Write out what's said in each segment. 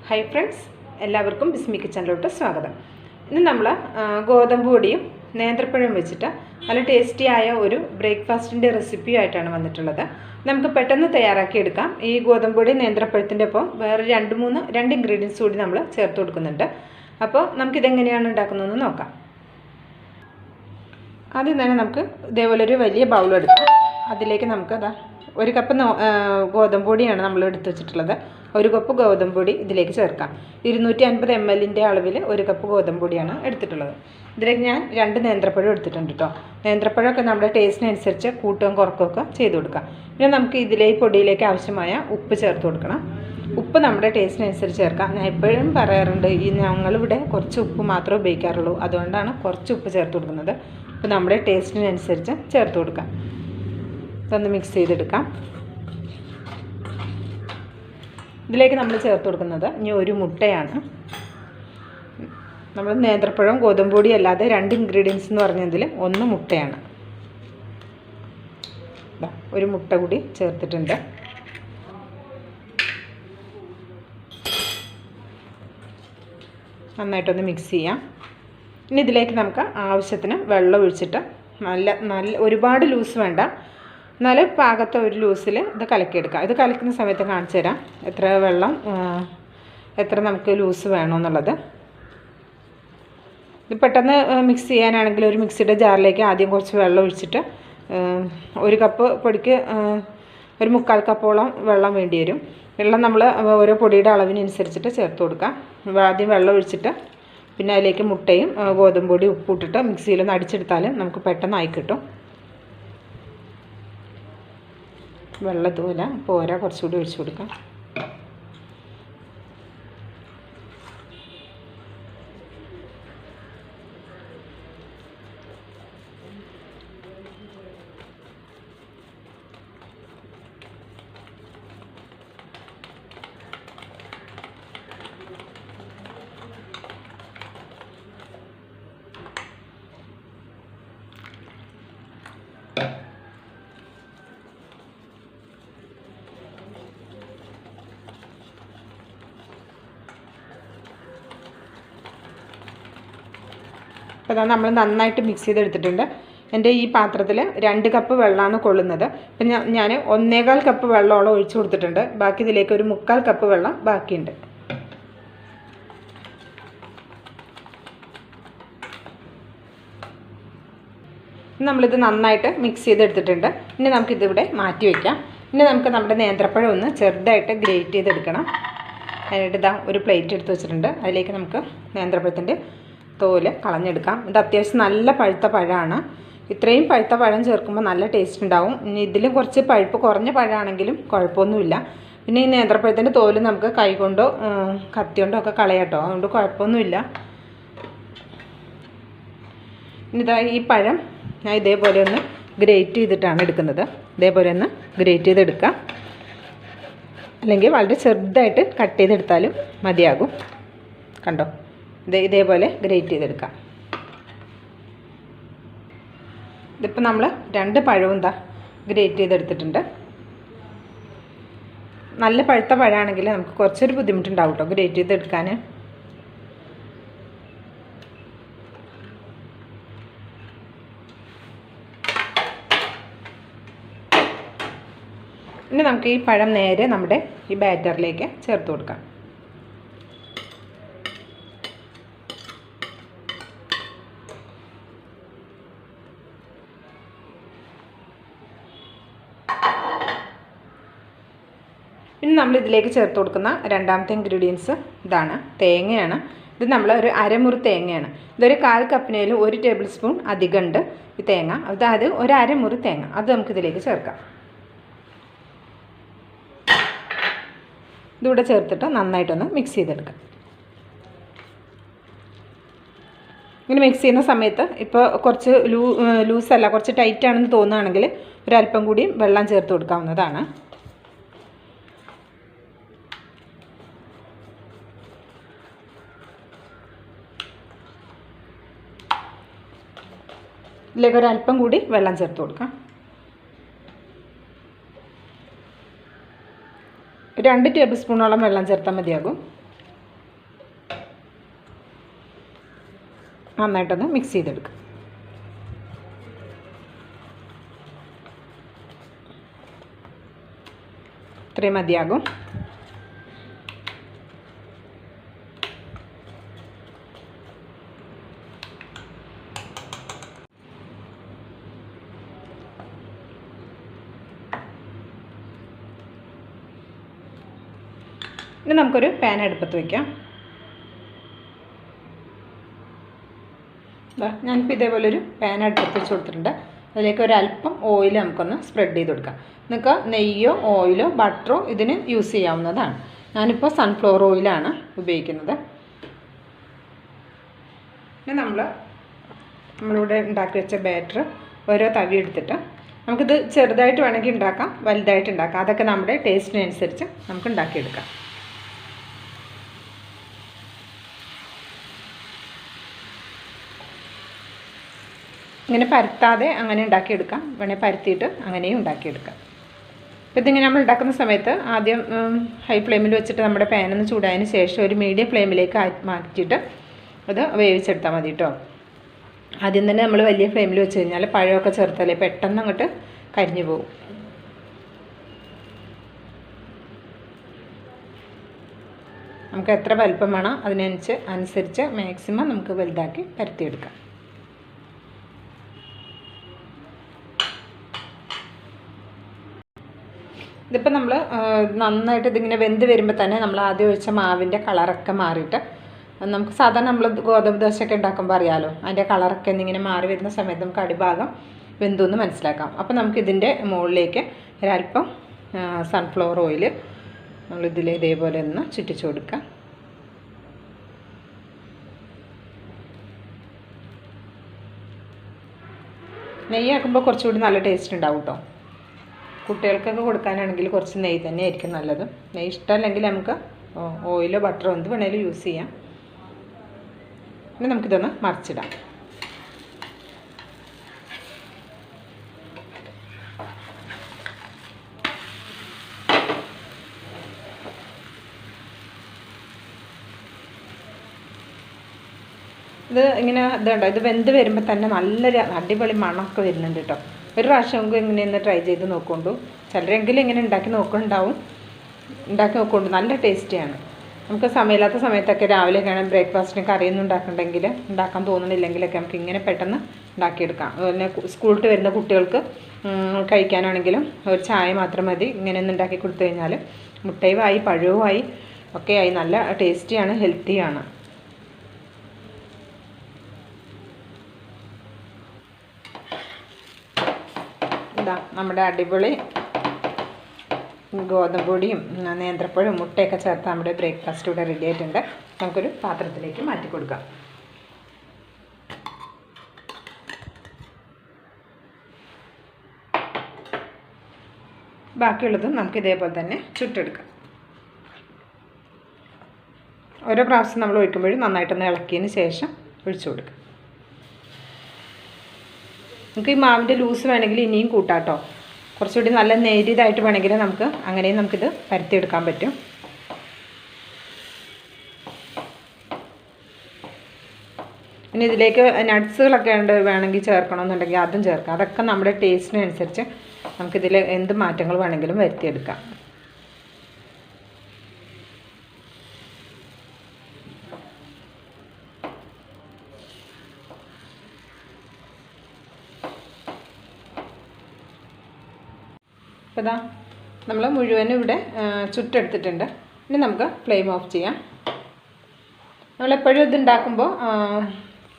Hi friends, എല്ലാവർക്കും ബിസ്മി കിച്ചണിലോട്ട് സ്വാഗതം. ഇന്ന് നമ്മൾ ഗോതമ്പ് പൊടിയും നേന്ത്രപ്പഴം വെച്ചിട്ട് നല്ല ടേസ്റ്റിയായ ഒരു ബ്രേക്ക്ഫാസ്റ്റിൻ്റെ റെസിപ്പിയായിട്ടാണ് വന്നിട്ടുള്ളത്. നമുക്ക് പെട്ടെന്ന് തയ്യാറാക്കിയെടുക്കാം. ഈ ഗോതമ്പ് പൊടി നേന്ത്രപ്പഴത്തിൻ്റെ ഒപ്പം വേറെ രണ്ട് ഇൻഗ്രീഡിയൻസ് കൂടി നമ്മൾ ചേർത്ത് കൊടുക്കുന്നുണ്ട്. അപ്പോൾ നമുക്കിതെങ്ങനെയാണ് ഉണ്ടാക്കുന്നതെന്ന് നോക്കാം. ആദ്യം തന്നെ നമുക്ക് ഇതേപോലെ ഒരു വലിയ ബൗളെടുക്കാം. അതിലേക്ക് നമുക്ക് ഒരു കപ്പ് ഗോതമ്പ് പൊടിയാണ് നമ്മൾ എടുത്ത് വെച്ചിട്ടുള്ളത്. ഒരു കപ്പ് ഗോതമ്പ് പൊടി ഇതിലേക്ക് ചേർക്കാം. 250 ml അളവിൽ ഒരു കപ്പ് ഗോതമ്പ് പൊടിയാണ് എടുത്തിട്ടുള്ളത്. ഇതിലേക്ക് ഞാൻ 2 നേന്ത്രപ്പഴം എടുത്തിട്ടുണ്ട് കേട്ടോ. നേന്ത്രപ്പഴമൊക്കെ നമ്മുടെ ടേസ്റ്റിനനുസരിച്ച് കൂട്ടുകയും കുറക്കുകയൊക്കെ ചെയ്ത് കൊടുക്കാം. പിന്നെ നമുക്ക് ഈ പൊടിയിലേക്ക് ആവശ്യമായ ഉപ്പ് ചേർത്ത് കൊടുക്കണം. ഉപ്പ് നമ്മുടെ ടേസ്റ്റിനനുസരിച്ച് ചേർക്കാം. ഞാൻ എപ്പോഴും പറയാറുണ്ട്, ഞങ്ങളിവിടെ കുറച്ച് ഉപ്പ് മാത്രമേ ഉപയോഗിക്കാറുള്ളൂ. അതുകൊണ്ടാണ് കുറച്ച് ഉപ്പ് ചേർത്ത് കൊടുക്കുന്നത്. അപ്പോൾ നമ്മുടെ ടേസ്റ്റിനനുസരിച്ച് ചേർത്ത് കൊടുക്കാം. ഇതൊന്ന് മിക്സ് ചെയ്തെടുക്കാം. ഇതിലേക്ക് നമ്മൾ ചേർത്ത് കൊടുക്കുന്നത് ഇനി ഒരു മുട്ടയാണ്. നമ്മൾ നേന്ത്രപ്പഴം ഗോതമ്പ് പൊടി അല്ലാതെ 2 ഇൻഗ്രീഡിയൻസ് എന്ന് പറഞ്ഞതിൽ ഒന്ന് മുട്ടയാണ്. ഒരു മുട്ട കൂടി ചേർത്തിട്ടുണ്ട്. നന്നായിട്ടൊന്ന് മിക്സ് ചെയ്യാം. ഇനി ഇതിലേക്ക് നമുക്ക് ആവശ്യത്തിന് വെള്ളം ഒഴിച്ചിട്ട് നല്ല ഒരുപാട് ലൂസ് വേണ്ട, എന്നാൽ പാകത്തെ ഒരു ലൂസിൽ ഇത് കലക്കിയെടുക്കാം. ഇത് കലക്കുന്ന സമയത്ത് കാണിച്ചു തരാം എത്ര നമുക്ക് ലൂസ് വേണമെന്നുള്ളത്. ഇത് പെട്ടെന്ന് മിക്സ് ചെയ്യാനാണെങ്കിൽ ഒരു മിക്സിയുടെ ജാറിലേക്ക് ആദ്യം കുറച്ച് വെള്ളം ഒഴിച്ചിട്ട് ഒരു കപ്പ് പൊടിക്ക് ഒരു 1/4 കപ്പോളം വെള്ളം വേണ്ടി വരും. വെള്ളം നമ്മൾ ഓരോ പൊടിയുടെ അളവിനനുസരിച്ചിട്ട് ചേർത്ത് കൊടുക്കാം. ആദ്യം വെള്ളം ഒഴിച്ചിട്ട് പിന്നെ അതിലേക്ക് മുട്ടയും ഗോതമ്പ് പൊടി ഉപ്പിട്ടിട്ട് മിക്സിയിലൊന്ന് അടിച്ചെടുത്താൽ നമുക്ക് പെട്ടെന്ന് ആയി കിട്ടും. വെള്ളത്തൂല പോരാ, കുറച്ചുകൂടി ഒഴിച്ചു കൊടുക്കാം. അപ്പോൾ അതാണ് നമ്മൾ നന്നായിട്ട് മിക്സ് ചെയ്തെടുത്തിട്ടുണ്ട്. എൻ്റെ ഈ പാത്രത്തിൽ 2 കപ്പ് വെള്ളമാണ് കൊള്ളുന്നത്. അപ്പം ഞാൻ 1.25 കപ്പ് വെള്ളമോളം ഒഴിച്ചു കൊടുത്തിട്ടുണ്ട്. ബാക്കി ഇതിലേക്ക് ഒരു 3/4 കപ്പ് വെള്ളം ബാക്കിയുണ്ട്. നമ്മളിത് നന്നായിട്ട് മിക്സ് ചെയ്തെടുത്തിട്ടുണ്ട്. ഇനി നമുക്കിതിവിടെ മാറ്റി വയ്ക്കാം. ഇനി നമുക്ക് നമ്മുടെ നേന്ത്രപ്പഴം ഒന്ന് ചെറുതായിട്ട് ഗ്രേറ്റ് ചെയ്തെടുക്കണം. അതിനായിട്ട് ഒരു പ്ലേറ്റ് എടുത്ത് വെച്ചിട്ടുണ്ട്. അതിലേക്ക് നമുക്ക് നേന്ത്രപ്പഴത്തിൻ്റെ തോല് കളഞ്ഞെടുക്കാം. ഇത് അത്യാവശ്യം നല്ല പഴുത്ത പഴമാണ്. ഇത്രയും പഴുത്ത പഴം ചേർക്കുമ്പോൾ നല്ല ടേസ്റ്റ് ഉണ്ടാവും. ഇനി ഇതിലും കുറച്ച് പഴുപ്പ് കുറഞ്ഞ പഴമാണെങ്കിലും കുഴപ്പമൊന്നുമില്ല. പിന്നെ ഈ നേന്ത്രപ്പഴത്തിൻ്റെ തോല് നമുക്ക് കൈകൊണ്ടോ കത്തികൊണ്ടോ ഒക്കെ കളയാട്ടോ, അതുകൊണ്ട് കുഴപ്പമൊന്നുമില്ല. ഇനി ഈ പഴം ഞാൻ ഇതേപോലെ ഒന്ന് ഗ്രേറ്റ് ചെയ്തിട്ടാണ് എടുക്കുന്നത്. ഇതേപോലെ ഒന്ന് ഗ്രേറ്റ് ചെയ്തെടുക്കാം, അല്ലെങ്കിൽ വളരെ ചെറുതായിട്ട് കട്ട് ചെയ്തെടുത്താലും മതിയാകും. കണ്ടോ, ഇതേപോലെ ഗ്രേറ്റ് ചെയ്തെടുക്കാം. ഇതിപ്പോൾ നമ്മൾ 2 പഴവും ഗ്രേറ്റ് ചെയ്തെടുത്തിട്ടുണ്ട്. നല്ല പഴുത്ത പഴമാണെങ്കിൽ നമുക്ക് കുറച്ചൊരു ബുദ്ധിമുട്ടുണ്ടാവും കേട്ടോ ഗ്രേറ്റ് ചെയ്തെടുക്കാൻ. ഇനി നമുക്ക് ഈ പഴം നേരെ നമ്മുടെ ഈ ബാറ്ററിലേക്ക് ചേർത്ത് കൊടുക്കാം. ഇനി നമ്മൾ ഇതിലേക്ക് ചേർത്ത് കൊടുക്കുന്ന രണ്ടാമത്തെ ഇൻഗ്രീഡിയൻസ് ഇതാണ്, തേങ്ങയാണ്. ഇത് നമ്മൾ ഒരു അരമുറി തേങ്ങയാണ്. ഇതൊരു 1/4 കപ്പിനേലും 1 ടേബിൾ സ്പൂൺ അധികമുണ്ട് ഈ തേങ്ങ. അതായത് ഒരു അരമുറി തേങ്ങ, അത് നമുക്കിതിലേക്ക് ചേർക്കാം. ഇതിവിടെ ചേർത്തിട്ട് നന്നായിട്ടൊന്ന് മിക്സ് ചെയ്തെടുക്കാം. ഇങ്ങനെ മിക്സ് ചെയ്യുന്ന സമയത്ത് ഇപ്പോൾ കുറച്ച് ലൂസല്ല, കുറച്ച് ടൈറ്റാണെന്ന് തോന്നുകയാണെങ്കിൽ ഒരല്പം കൂടി വെള്ളം ചേർത്ത് കൊടുക്കാവുന്നതാണ്. ഇതിലേക്ക് ഒരല്പം കൂടി വെള്ളം ചേർത്ത് കൊടുക്കാം. 2 ടേബിൾ സ്പൂണോളം വെള്ളം ചേർത്താൽ മതിയാകും. നന്നായിട്ടൊന്ന് മിക്സ് ചെയ്തെടുക്കാം. ഇത്രയും മതിയാകും. ഇനി നമുക്കൊരു പാൻ അടുപ്പത്ത് വയ്ക്കാം. ഞാനിപ്പോൾ ഇതേപോലൊരു പാൻ അടുപ്പത്ത് വെച്ച് കൊടുത്തിട്ടുണ്ട്. അതിലേക്ക് ഒരല്പം ഓയിൽ നമുക്കൊന്ന് സ്പ്രെഡ് ചെയ്ത് കൊടുക്കാം. നിങ്ങൾക്ക് നെയ്യോ ഓയിലോ ബട്ടറോ ഇതിന് യൂസ് ചെയ്യാവുന്നതാണ്. ഞാനിപ്പോൾ സൺഫ്ലവർ ഓയിലാണ് ഉപയോഗിക്കുന്നത്. പിന്നെ നമ്മളിവിടെ ഉണ്ടാക്കി വെച്ച ബാറ്റർ ഓരോ തവി എടുത്തിട്ട് നമുക്കിത് ചെറുതായിട്ട് വേണമെങ്കിൽ ഉണ്ടാക്കാം, വലുതായിട്ട് ഉണ്ടാക്കാം. അതൊക്കെ നമ്മുടെ ടേസ്റ്റിനനുസരിച്ച് നമുക്ക് ഉണ്ടാക്കിയെടുക്കാം. ഇങ്ങനെ പരത്താതെ അങ്ങനെ ഉണ്ടാക്കിയെടുക്കാം, വേണേൽ പരത്തിയിട്ട് അങ്ങനെയും ഉണ്ടാക്കിയെടുക്കാം. അപ്പോൾ ഇതിങ്ങനെ നമ്മൾ ഉണ്ടാക്കുന്ന സമയത്ത് ആദ്യം ഹൈ ഫ്ലെയിമിൽ വെച്ചിട്ട് നമ്മുടെ പാനൊന്ന് ചൂടായതിന് ശേഷം ഒരു മീഡിയം ഫ്ലെയിമിലേക്ക് മാറ്റിയിട്ട് അത് വേവിച്ചെടുത്താൽ മതി കേട്ടോ. ആദ്യം തന്നെ നമ്മൾ വലിയ ഫ്ലെയിമിൽ വെച്ച് കഴിഞ്ഞാൽ പഴമൊക്കെ ചേർത്താലേ പെട്ടെന്ന് അങ്ങോട്ട് കരിഞ്ഞു പോകും. നമുക്ക് എത്ര വലുപ്പം വേണം അതിനനുസരിച്ച് മാക്സിമം നമുക്ക് വലുതാക്കി പരത്തിയെടുക്കാം. ഇതിപ്പോൾ നമ്മൾ നന്നായിട്ട് ഇതിങ്ങനെ വെന്ത് വരുമ്പോൾ തന്നെ നമ്മൾ ആദ്യം ഒഴിച്ച മാവിൻ്റെ കളറൊക്കെ മാറിയിട്ട് നമുക്ക് സാധാരണ നമ്മൾ ഗോതമ്പ് ദോശയൊക്കെ ഉണ്ടാക്കുമ്പോൾ അറിയാമല്ലോ, അതിൻ്റെ കളറൊക്കെ എന്നിങ്ങനെ മാറി വരുന്ന സമയത്ത് നമുക്ക് അടിഭാഗം വെന്തെന്ന് മനസ്സിലാക്കാം. അപ്പോൾ നമുക്കിതിൻ്റെ മുകളിലേക്ക് ഒരല്പം സൺഫ്ലവർ ഓയിൽ നമ്മളിതിൽ ഇതേപോലെ ഒന്ന് ചുറ്റിച്ചു കൊടുക്കാം. നെയ്യാക്കുമ്പോൾ കുറച്ചുകൂടി നല്ല ടേസ്റ്റ് ഉണ്ടാവും കേട്ടോ. കുട്ടികൾക്കൊക്കെ കൊടുക്കാനാണെങ്കിൽ കുറച്ച് നെയ്യ് തന്നെ ആയിരിക്കും നല്ലത്. നെയ്യ് ഇഷ്ടമല്ലെങ്കിൽ നമുക്ക് ഓയിലോ ബട്ടറോ എന്ത് വേണേലും യൂസ് ചെയ്യാം. പിന്നെ നമുക്കിതൊന്ന് മറിച്ചിടാം. ഇത് ഇങ്ങനെ ഇതുണ്ടോ, ഇത് വെന്ത് വരുമ്പോൾ തന്നെ നല്ലൊരു അടിപൊളി മണമൊക്കെ വരുന്നുണ്ട് കേട്ടോ. ഒരു പ്രാവശ്യം ഇങ്ങനെയൊന്ന് ട്രൈ ചെയ്ത് നോക്കൊണ്ടു. ചിലരെങ്കിലും ഇങ്ങനെ ഉണ്ടാക്കി നോക്കുന്നുണ്ടാവും. നല്ല ടേസ്റ്റിയാണ്. നമുക്ക് സമയമില്ലാത്ത സമയത്തൊക്കെ രാവിലെയൊക്കെ ആണെങ്കിൽ ബ്രേക്ക്ഫാസ്റ്റിനൊക്കെ അറിയൊന്നും ഉണ്ടാക്കണ്ടെങ്കിൽ, ഉണ്ടാക്കാൻ തോന്നുന്നില്ലെങ്കിലൊക്കെ നമുക്ക് ഇങ്ങനെ പെട്ടെന്ന് ഉണ്ടാക്കിയെടുക്കാം. അതുപോലെ സ്കൂളിൽ വരുന്ന കുട്ടികൾക്ക് കഴിക്കാനാണെങ്കിലും ഒരു ചായ മാത്രം മതി. ഇങ്ങനെ ഒന്ന് ഉണ്ടാക്കി കൊടുത്തു കഴിഞ്ഞാൽ മുട്ടയുമായി പഴവുമായി ഒക്കെയായി നല്ല ടേസ്റ്റിയാണ്, ഹെൽത്തിയാണ്. ഇതാ നമ്മുടെ അടിപൊളി ഗോതമ്പ് പൊടിയും നേന്ത്രപ്പഴവും മുട്ടയൊക്കെ ചേർത്ത് നമ്മുടെ ബ്രേക്ക്ഫാസ്റ്റ് ഇവിടെ റെഡി ആയിട്ടുണ്ട്. നമുക്കൊരു പാത്രത്തിലേക്ക് മാറ്റി കൊടുക്കാം. ബാക്കിയുള്ളതും നമുക്ക് ഇതേപോലെ തന്നെ ചുട്ടെടുക്കാം. ഓരോ പ്രാവശ്യം നമ്മൾ ഒഴിക്കുമ്പോഴും നന്നായിട്ടൊന്ന് ഇളക്കിയതിന് ശേഷം ഒഴിച്ചു കൊടുക്കാം. നമുക്ക് ഈ മാവിൻ്റെ ലൂസ് വേണമെങ്കിൽ ഇനിയും കൂട്ടാം കേട്ടോ. കുറച്ചുകൂടി നല്ല നേരിയതായിട്ട് വേണമെങ്കിൽ അങ്ങനെയും നമുക്കിത് പരത്തിയെടുക്കാൻ പറ്റും. ഇനി ഇതിലേക്ക് നട്ട്സുകളൊക്കെ ഉണ്ട് വേണമെങ്കിൽ ചേർക്കണമെന്നുണ്ടെങ്കിൽ അതും ചേർക്കാം. അതൊക്കെ നമ്മുടെ ടേസ്റ്റിനനുസരിച്ച് നമുക്കിതിൽ എന്ത് മാറ്റങ്ങൾ വേണമെങ്കിലും വരുത്തിയെടുക്കാം. അപ്പോൾ ഇതാ നമ്മൾ മുഴുവനും ഇവിടെ ചുട്ടെടുത്തിട്ടുണ്ട്. ഇനി നമുക്ക് ഫ്ലെയിം ഓഫ് ചെയ്യാം. നമ്മളെപ്പോഴും ഇത് ഉണ്ടാക്കുമ്പോൾ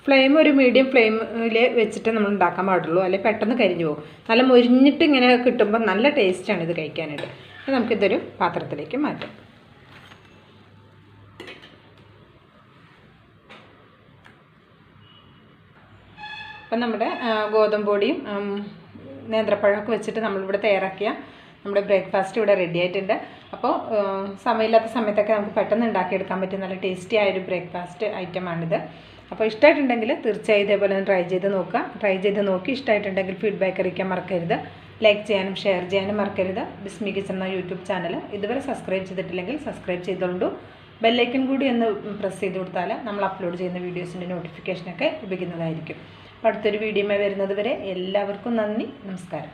ഫ്ലെയിം ഒരു മീഡിയം ഫ്ലെയിമിൽ വെച്ചിട്ട് നമ്മൾ ഉണ്ടാക്കാൻ പാടുള്ളൂ, അല്ലെങ്കിൽ പെട്ടെന്ന് കരിഞ്ഞു പോകും. നല്ല മൊരിഞ്ഞിട്ട് ഇങ്ങനെ കിട്ടുമ്പോൾ നല്ല ടേസ്റ്റാണ് ഇത് കഴിക്കാനായിട്ട്. നമുക്കിതൊരു പാത്രത്തിലേക്ക് മാറ്റാം. അപ്പം നമ്മുടെ ഗോതമ്പ് പൊടിയും നേന്ത്രപ്പഴമൊക്കെ വെച്ചിട്ട് നമ്മളിവിടെ തയ്യാറാക്കിയ നമ്മുടെ ബ്രേക്ക്ഫാസ്റ്റ് ഇവിടെ റെഡി ആയിട്ടുണ്ട്. അപ്പോൾ സമയമില്ലാത്ത സമയത്തൊക്കെ നമുക്ക് പെട്ടെന്ന് ഉണ്ടാക്കിയെടുക്കാൻ പറ്റിയ നല്ല ടേസ്റ്റി ആയൊരു ബ്രേക്ക്ഫാസ്റ്റ് ഐറ്റമാണിത്. അപ്പോൾ ഇഷ്ടമായിട്ടുണ്ടെങ്കിൽ തീർച്ചയായും ഇതേപോലെ ഒന്ന് ട്രൈ ചെയ്ത് നോക്കുക. ട്രൈ ചെയ്ത് നോക്കി ഇഷ്ടമായിട്ടുണ്ടെങ്കിൽ ഫീഡ്ബാക്ക് അറിയിക്കാൻ മറക്കരുത്. ലൈക്ക് ചെയ്യാനും ഷെയർ ചെയ്യാനും മറക്കരുത്. ബിസ്മി കിച്ചൻ എന്ന യൂട്യൂബ് ചാനൽ ഇതുവരെ സബ്സ്ക്രൈബ് ചെയ്തിട്ടില്ലെങ്കിൽ സബ്സ്ക്രൈബ് ചെയ്തോളൂ. ബെല്ലൈക്കൺ കൂടി ഒന്ന് പ്രസ് ചെയ്ത് കൊടുത്താൽ നമ്മൾ അപ്ലോഡ് ചെയ്യുന്ന വീഡിയോസിൻ്റെ നോട്ടിഫിക്കേഷനൊക്കെ ലഭിക്കുന്നതായിരിക്കും. അപ്പോൾ അടുത്തൊരു വീഡിയോയുമായി വരുന്നത് വരെ എല്ലാവർക്കും നന്ദി, നമസ്കാരം.